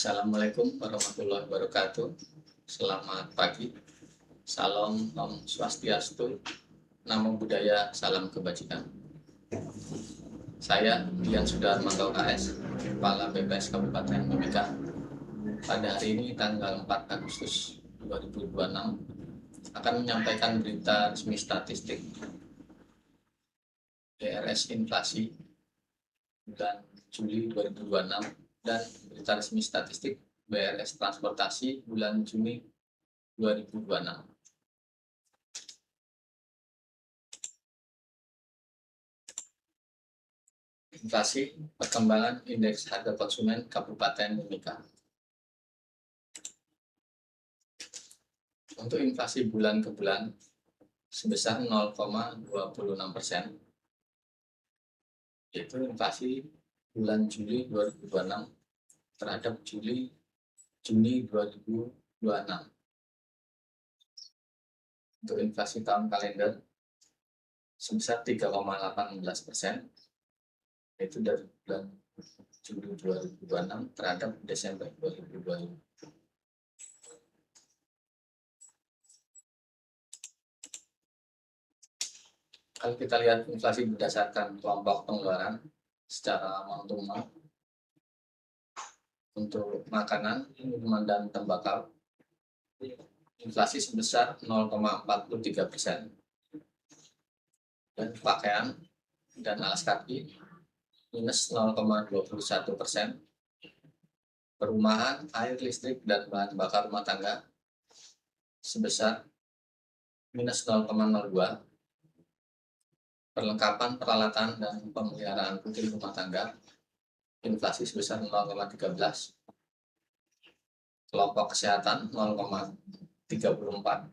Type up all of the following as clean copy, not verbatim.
Assalamualaikum warahmatullahi wabarakatuh. Selamat pagi. Salam Om Swastiastu. Namo Buddhaya, salam kebajikan. Saya Dian Sudarmanto KS, Kepala BPS Kabupaten Mimika. Pada hari ini tanggal 4 Agustus 2026 akan menyampaikan berita resmi statistik DRS inflasi bulan Juli 2026 dan berita resmi statistik BRS transportasi bulan Juni 2026. Inflasi perkembangan indeks harga konsumen Kabupaten Mimika. Untuk inflasi bulan ke bulan sebesar 0,26%, yaitu inflasi bulan Juli 2026 terhadap Juni 2026. Untuk inflasi tahun kalender sebesar 3,18%, yaitu dari bulan Juli 2026 terhadap Desember 2025. Kalau kita lihat inflasi berdasarkan kelompok pengeluaran secara month-to-month, untuk makanan, minuman, dan tembakau, inflasi sebesar 0,43%. Dan pakaian dan alas kaki minus 0,21%. Perumahan, air, listrik, dan bahan bakar rumah tangga sebesar minus 0,02%. Perlengkapan, peralatan, dan pemeliharaan rutin rumah tangga inflasi sebesar 0,13%. Kelompok kesehatan 0,34%.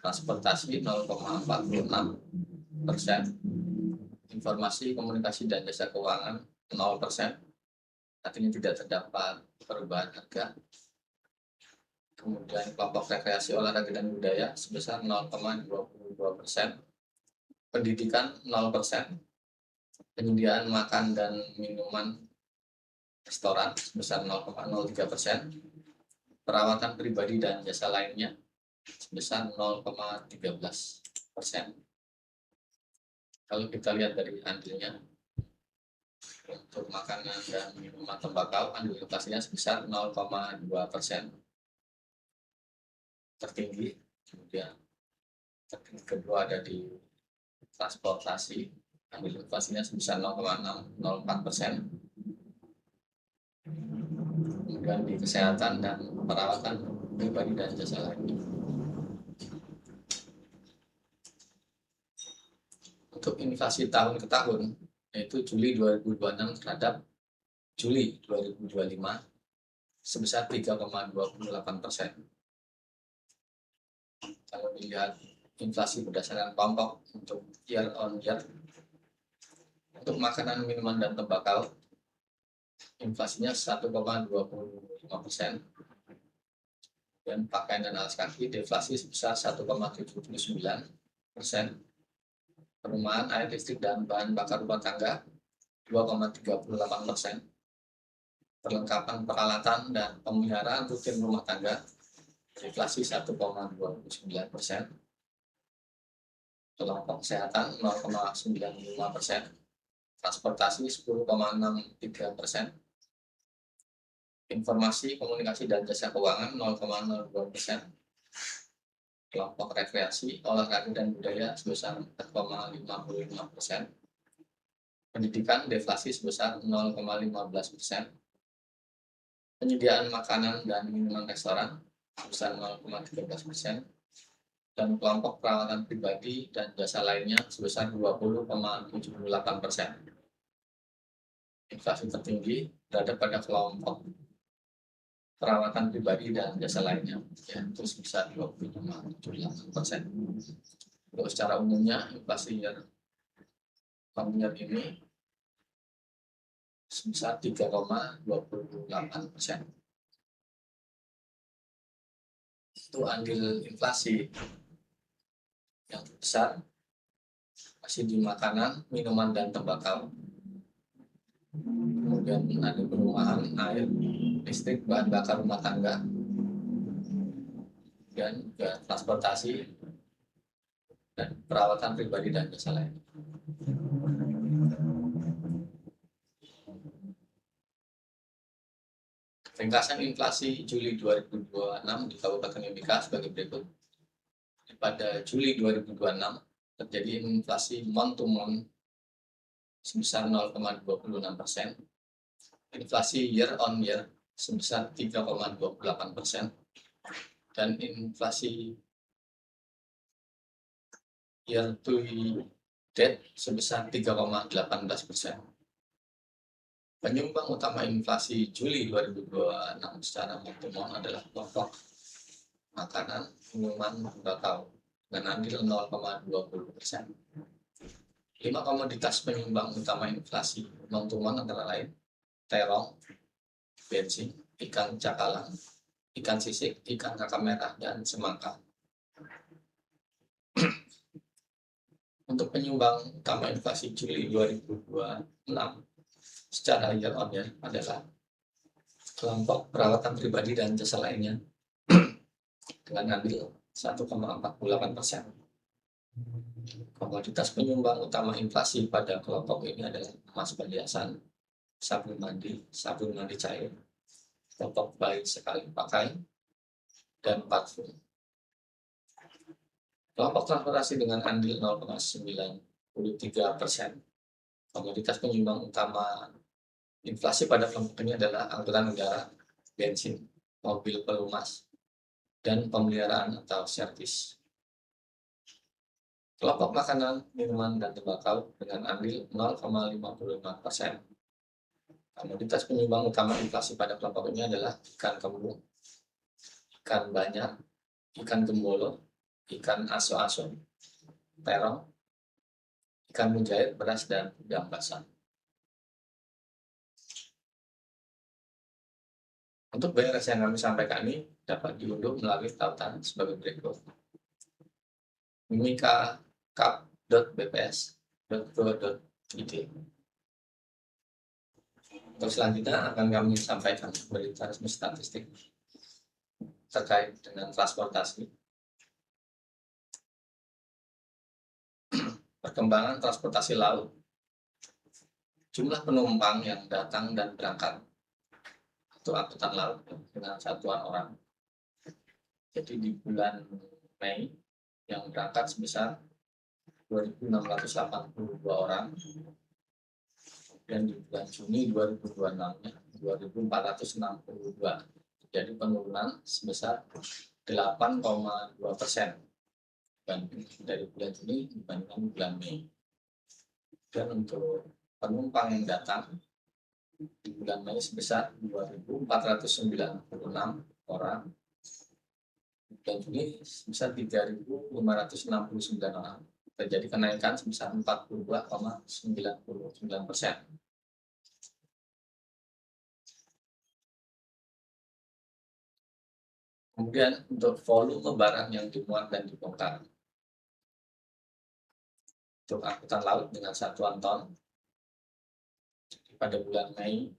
Transportasi 0,46%. Informasi, komunikasi, dan jasa keuangan 0%. Artinya tidak terdapat perubahan harga. Kemudian kelompok rekreasi, olahraga, dan budaya sebesar 0,22%. Pendidikan 0%. Penyediaan makan dan minuman restoran sebesar 0,03%. Perawatan pribadi dan jasa lainnya sebesar 0,13%. Kalau kita lihat dari andilnya, untuk makanan dan minuman tembakau andil inflasinya sebesar 0,2%. Tertinggi. Kemudian tertinggi kedua ada di transportasi, andil inflasinya sebesar 0,604%. Kemudian di kesehatan dan perawatan pribadi dan jasa lainnya. Untuk inflasi tahun ke tahun, yaitu Juli 2026 terhadap Juli 2025 sebesar 3,28%. Kalau dilihat inflasi berdasarkan kelompok untuk year on year, untuk makanan, minuman, dan tembakau inflasinya 1,25%. Dan pakaian dan alas kaki deflasi sebesar 1,79%. Perumahan, air, listrik, dan bahan bakar rumah tangga 2,38%. Perlengkapan peralatan dan pemeliharaan rutin rumah tangga deflasi 1,29%. Kelompok kesehatan 0,95%. Transportasi 10,63%. Informasi, komunikasi, dan jasa keuangan 0,02%. Kelompok rekreasi, olahraga, dan budaya sebesar 4,55%. Pendidikan deflasi sebesar 0,15%. Penyediaan makanan dan minuman restoran sebesar 0,13%. Dan kelompok perawatan pribadi dan jasa lainnya sebesar 20,78%. Inflasi tertinggi berada pada kelompok perawatan pribadi dan jasa lainnya, yaitu sebesar 20,78%. Untuk secara umumnya, inflasi year on year ini sebesar 3,28%. Itu andil inflasi yang besar masih di makanan, minuman, dan tembakau kemudian ada perumahan, air, listrik, bahan bakar rumah tangga, dan juga transportasi dan perawatan pribadi dan jasa lain. Ringkasan inflasi Juli 2026 di Kabupaten Mimika sebagai berikut. Pada Juli 2026 terjadi inflasi month to month sebesar 0,26%, inflasi year on year sebesar 3,28%, dan inflasi year to date sebesar 3,18%. Penyumbang utama inflasi Juli 2026 secara month-to-month adalah pokok makanan, minuman, tembakau dengan andil 0,20%. 5 komoditas penyumbang utama inflasi month-to-month antara lain terong, bensin, ikan cakalang, ikan sisik, ikan kakap merah, dan semangka. Untuk penyumbang utama inflasi Juli 2026 secara year on year adalah kelompok perawatan pribadi dan jasa lainnya dengan andil 1,48%. Komoditas penyumbang utama inflasi pada kelompok ini adalah emas perhiasan, sabun mandi cair, popok bayi sekali pakai, dan parfum. Kelompok transportasi dengan andil 0,93%. Komoditas penyumbang utama inflasi pada kelompok ini adalah angkutan udara, bensin, mobil pelumas, dan pemeliharaan atau servis. Kelompok makanan, minuman, dan tembakau dengan andil 0,55%. Komoditas penyumbang utama inflasi pada kelompok ini adalah ikan kembung, ikan banyak, ikan gembolo, ikan aso-aso, terong, ikan mujair, beras, dan udang basah. Untuk BRS yang kami sampaikan ini dapat diunduh melalui tautan sebagai berikut. mimika.bps.go.id. Untuk selanjutnya akan kami sampaikan berita resmi statistik terkait dengan transportasi. Perkembangan transportasi laut. Jumlah penumpang yang datang dan berangkat untuk angkutan laut dengan satuan orang. Jadi di bulan Mei yang berangkat sebesar 2.682 orang, dan di bulan Juni 2026-nya 2.462. Jadi penurunan sebesar 8,2% dari bulan Juni dibandingkan bulan Mei. Dan untuk penumpang yang datang di bulan Mei sebesar 2.496 orang, di bulan Juni sebesar 3.569 orang, terjadi kenaikan sebesar 42,99%. Kemudian untuk volume barang yang dimuat dan dibongkar. Untuk angkutan laut dengan satuan ton pada bulan Mei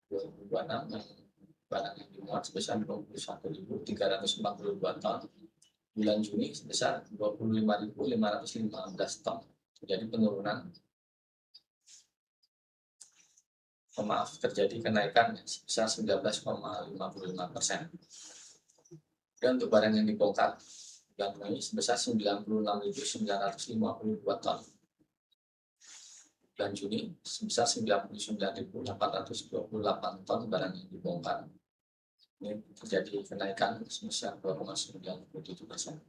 2026 barang yang dimuat sebesar 21.342 ton, bulan Juni sebesar 25.515 ton. Jadi terjadi kenaikan sebesar 19,55%. Dan untuk barang yang dibongkar bulan Mei sebesar 96.952 ton. Bulan Juni sebesar 99.828 ton barang yang dibongkar. Ini terjadi kenaikan sebesar 2,97%.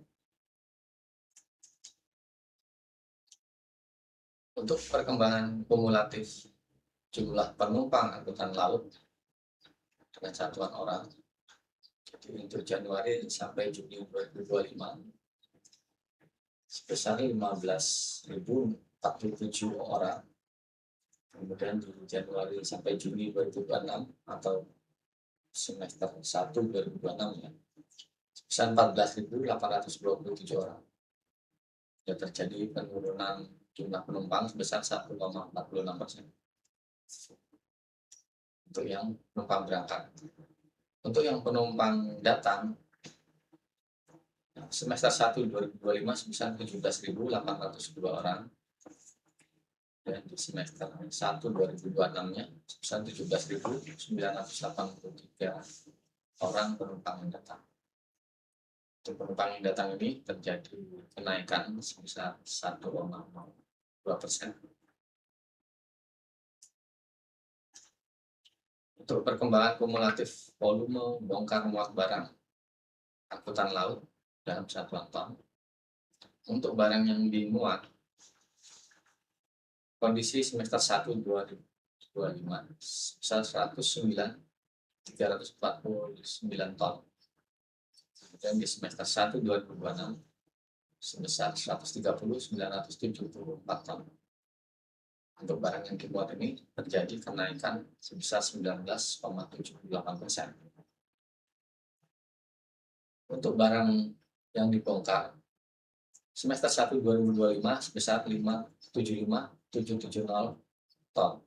Untuk perkembangan kumulatif jumlah penumpang angkutan laut dengan satuan orang, jadi untuk Januari sampai Juni 2025 sebesar 15.047 orang. Kemudian di Januari sampai Juni 2026 atau semester 1 2026 ya, sebesar 14.827 orang. Sudah terjadi penurunan jumlah penumpang sebesar 1,46%. untuk yang penumpang berangkat. Untuk yang penumpang datang, semester 1 2025 sebesar 17.802 orang, dan di semester 1 2026-nya sebesar 17.983 orang penumpang yang datang. Untuk penumpang yang datang ini terjadi kenaikan sebesar 1,2%. Untuk perkembangan kumulatif volume bongkar muat barang angkutan laut dalam satuan ton, untuk barang yang dimuat kondisi semester 1 2025 sebesar 109.349 ton, dan di semester 1 2026 sebesar 130.974 ton. Untuk barang yang dimuat ini terjadi kenaikan sebesar 19,78%. Untuk barang yang dibongkar semester 1 2025 sebesar 575.770 ton.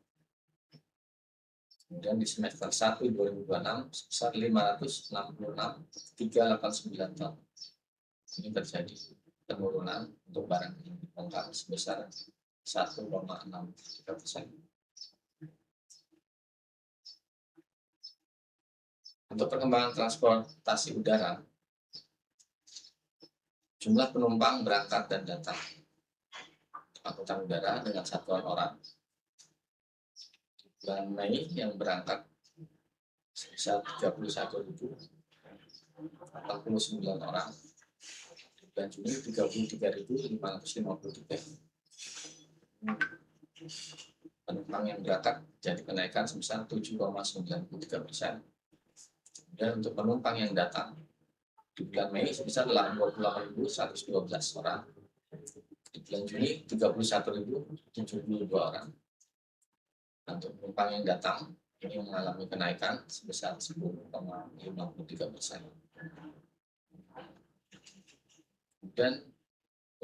Kemudian di semester 1 2026 sebesar 566.389 ton. Ini terjadi penurunan untuk barang yang dibongkar sebesar 1,63%. Untuk perkembangan transportasi udara, jumlah penumpang berangkat dan datang angkutan udara dengan satuan orang bulan Mei yang berangkat sebesar 31.089 orang, bulan Juni 33.553 penumpang yang berangkat, jadi kenaikan sebesar 7,93%. Dan untuk penumpang yang datang di bulan Mei sebesar 28.112 orang, di bulan Juni 31.072 orang. Untuk penumpang yang datang ini mengalami kenaikan sebesar 10,53%. Dan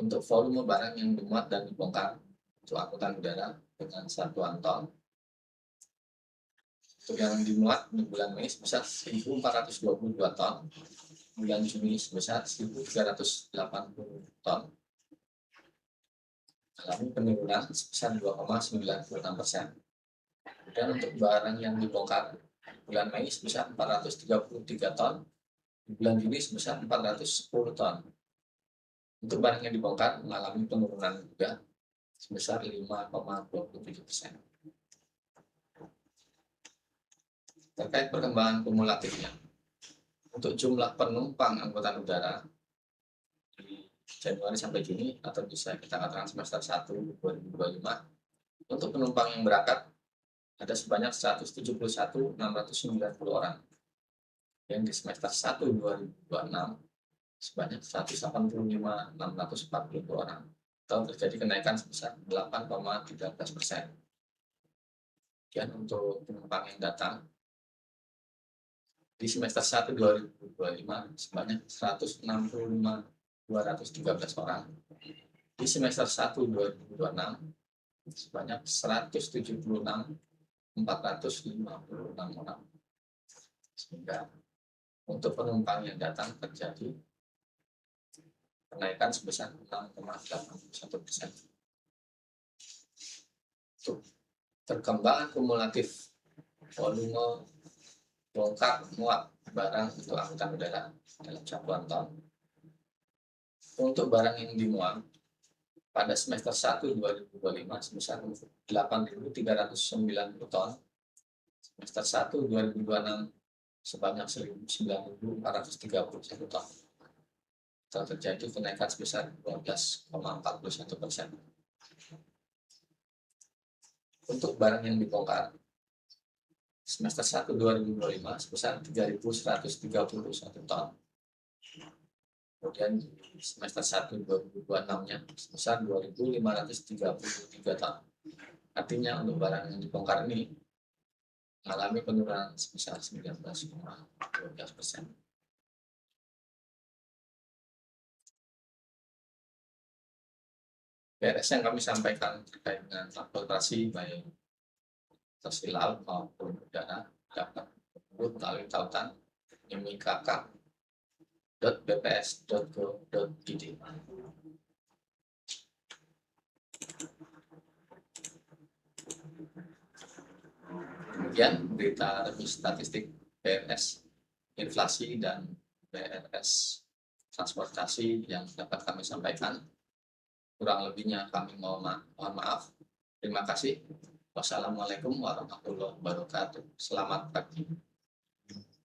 untuk volume barang yang dimuat dan dibongkar untuk angkutan udara dengan satuan ton, untuk yang dimuat di bulan Mei sebesar 1.422 ton, bulan Juni sebesar 1.380 ton, alami penurunan sebesar 2,96%. Dan untuk barang yang dibongkar bulan Mei sebesar 433 ton, di bulan Juni sebesar 410 ton. Untuk barang yang dibongkar mengalami penurunan juga sebesar 5,27%. Terkait perkembangan kumulatifnya, untuk jumlah penumpang angkutan udara di Januari sampai Juni, atau bisa kita katakan semester 1 2025, untuk penumpang yang berangkat ada sebanyak 171.690 orang, dan di semester 1 2026 sebanyak 185.640 orang, atau terjadi kenaikan sebesar 8,13%. Dan untuk penumpang yang datang di semester 1 2025 sebanyak 165.213 orang, di semester 1 2026 sebanyak 176.456 orang, sehingga untuk penumpang yang datang terjadi kenaikan sebesar 6,81%. Untuk perkembangan kumulatif volume bongkar muat barang untuk angkutan udara dalam satuan ton, untuk barang yang dimuat pada semester 1 2025 sebesar 8.390 ton, semester 1 2026 sebanyak 9.431 ton, telah terjadi kenaikan sebesar 12,41%. Untuk barang yang dibongkar semester 1 2025 sebesar 3.131 ton. Kemudian semester 1 2026-nya sebesar 2.533 ton. Artinya untuk barang yang dibongkar ini mengalami penurunan sebesar 19,12%. Beres yang kami sampaikan terkait dengan transportasi baik tersilal maupun dana dapat melalui tautan mimikk.bps.go.id. Kemudian berita resmi statistik BRS inflasi dan BRS transportasi yang dapat kami sampaikan. Kurang lebihnya kami mohon maaf. Terima kasih. Wassalamualaikum warahmatullahi wabarakatuh. Selamat pagi.